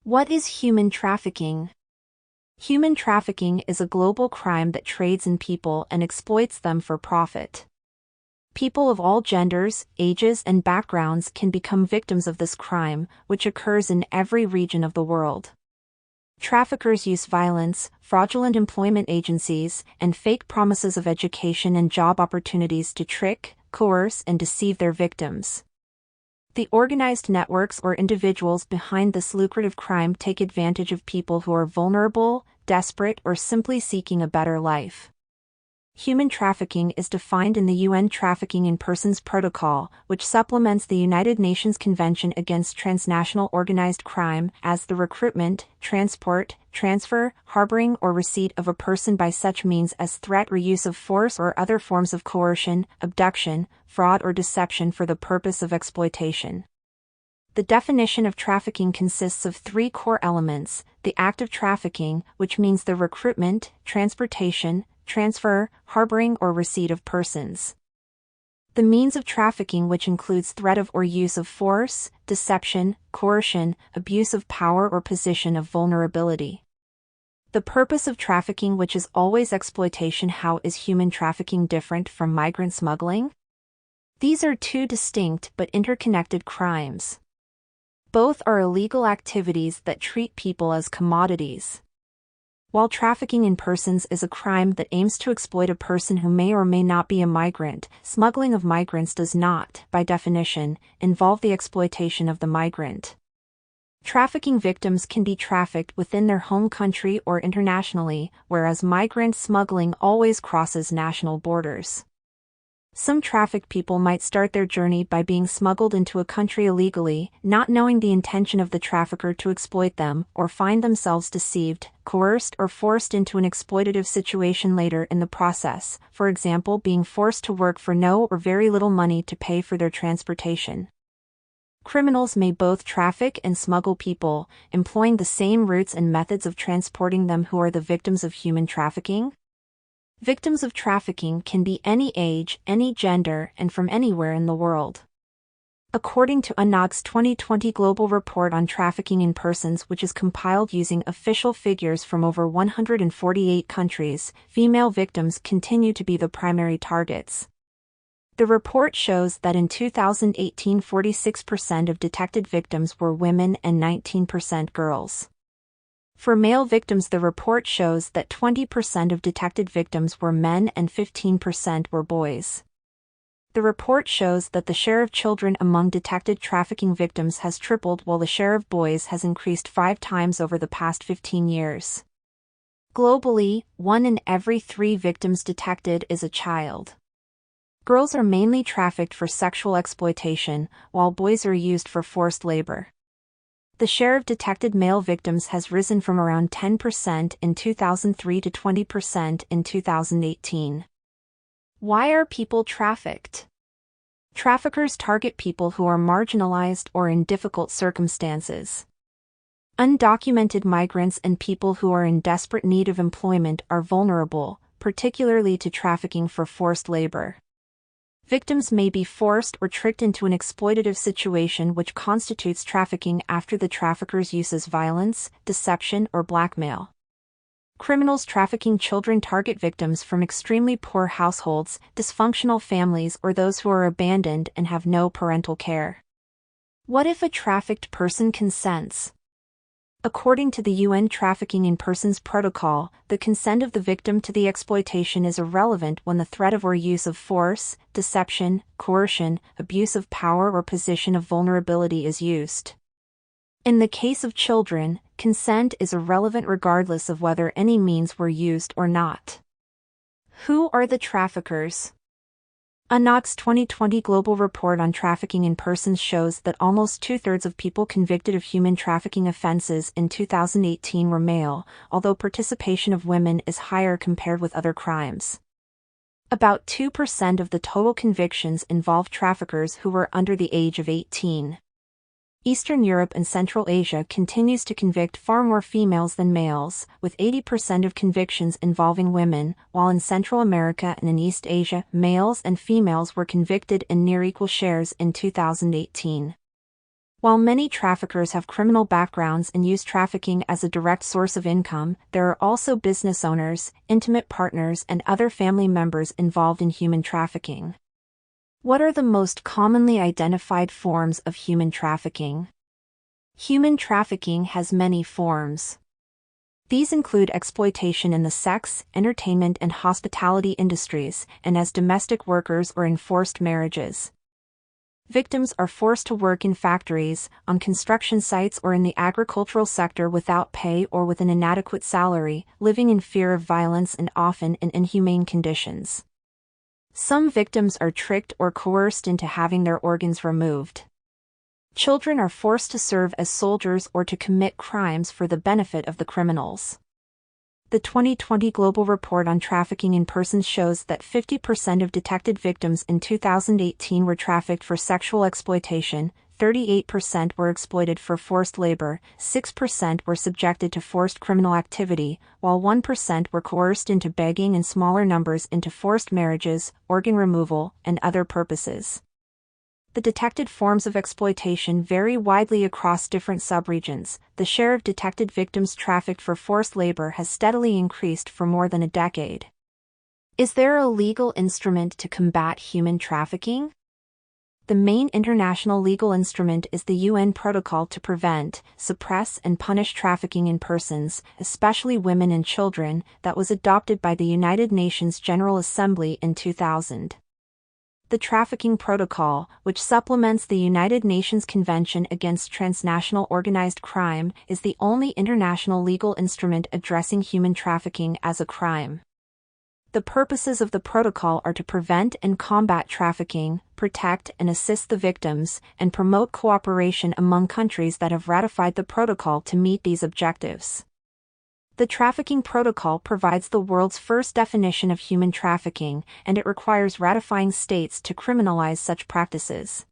What is human trafficking? Human trafficking is a global crime that trades in people and exploits them for profit. People of all genders, ages, and backgrounds can become victims of this crime, which occurs in every region of the world. Traffickers use violence, fraudulent employment agencies, and fake promises of education and job opportunities to trick, coerce, and deceive their victims. The organized networks or individuals behind this lucrative crime take advantage of people who are vulnerable, desperate, or simply seeking a better life. Human trafficking is defined in the UN Trafficking in Persons Protocol, which supplements the United Nations Convention Against Transnational Organized Crime, as the recruitment, transport, transfer, harboring, or receipt of a person by such means as threat or use of force or other forms of coercion, abduction, fraud, or deception for the purpose of exploitation. The definition of trafficking consists of three core elements: the act of trafficking, which means the recruitment, transportation, transfer, harboring, or receipt of persons. The means of trafficking, which includes threat of or use of force, deception, coercion, abuse of power, or position of vulnerability. The purpose of trafficking, which is always exploitation. How is human trafficking different from migrant smuggling? These are two distinct but interconnected crimes. Both are illegal activities that treat people as commodities. While trafficking in persons is a crime that aims to exploit a person who may or may not be a migrant, smuggling of migrants does not, by definition, involve the exploitation of the migrant. Trafficking victims can be trafficked within their home country or internationally, whereas migrant smuggling always crosses national borders. Some trafficked people might start their journey by being smuggled into a country illegally, not knowing the intention of the trafficker to exploit them, or find themselves deceived, coerced, or forced into an exploitative situation later in the process, for example, being forced to work for no or very little money to pay for their transportation. Criminals may both traffic and smuggle people, employing the same routes and methods of transporting them. Who are the victims of human trafficking? Victims of trafficking can be any age, any gender, and from anywhere in the world. According to UNOG's 2020 Global Report on Trafficking in Persons, which is compiled using official figures from over 148 countries, female victims continue to be the primary targets. The report shows that in 2018 46% of detected victims were women and 19% girls. For male victims, the report shows that 20% of detected victims were men and 15% were boys. The report shows that the share of children among detected trafficking victims has tripled, while the share of boys has increased 5 times over the past 15 years. Globally, 1 in every 3 victims detected is a child. Girls are mainly trafficked for sexual exploitation, while boys are used for forced labor. The share of detected male victims has risen from around 10% in 2003 to 20% in 2018. Why are people trafficked? Traffickers target people who are marginalized or in difficult circumstances. Undocumented migrants and people who are in desperate need of employment are vulnerable, particularly to trafficking for forced labor. Victims may be forced or tricked into an exploitative situation, which constitutes trafficking after the traffickers uses violence, deception, or blackmail. Criminals trafficking children target victims from extremely poor households, dysfunctional families, or those who are abandoned and have no parental care. What if a trafficked person consents? According to the UN Trafficking in Persons Protocol, the consent of the victim to the exploitation is irrelevant when the threat of or use of force, deception, coercion, abuse of power, or position of vulnerability is used. In the case of children, consent is irrelevant regardless of whether any means were used or not. Who are the traffickers? UNOG's 2020 Global Report on Trafficking in Persons shows that almost 2/3 of people convicted of human trafficking offenses in 2018 were male, although participation of women is higher compared with other crimes. About 2% of the total convictions involve traffickers who were under the age of 18. Eastern Europe and Central Asia continues to convict far more females than males, with 80% of convictions involving women, while in Central America and in East Asia, males and females were convicted in near equal shares in 2018. While many traffickers have criminal backgrounds and use trafficking as a direct source of income, there are also business owners, intimate partners, and other family members involved in human trafficking. What are the most commonly identified forms of human trafficking? Human trafficking has many forms. These include exploitation in the sex, entertainment, and hospitality industries, and as domestic workers or in forced marriages. Victims are forced to work in factories, on construction sites, or in the agricultural sector without pay or with an inadequate salary, living in fear of violence and often in inhumane conditions. Some victims are tricked or coerced into having their organs removed. Children are forced to serve as soldiers or to commit crimes for the benefit of the criminals. The 2020 Global Report on Trafficking in Persons shows that 50% of detected victims in 2018 were trafficked for sexual exploitation, 38% were exploited for forced labor, 6% were subjected to forced criminal activity, while 1% were coerced into begging and smaller numbers into forced marriages, organ removal, and other purposes. The detected forms of exploitation vary widely across different subregions. The share of detected victims trafficked for forced labor has steadily increased for more than a decade. Is there a legal instrument to combat human trafficking? The main international legal instrument is the UN Protocol to Prevent, Suppress, and Punish Trafficking in Persons, especially women and children, that was adopted by the United Nations General Assembly in 2000. The Trafficking Protocol, which supplements the United Nations Convention Against Transnational Organized Crime, is the only international legal instrument addressing human trafficking as a crime. The purposes of the protocol are to prevent and combat trafficking, protect and assist the victims, and promote cooperation among countries that have ratified the protocol to meet these objectives. The Trafficking Protocol provides the world's first definition of human trafficking, and it requires ratifying states to criminalize such practices.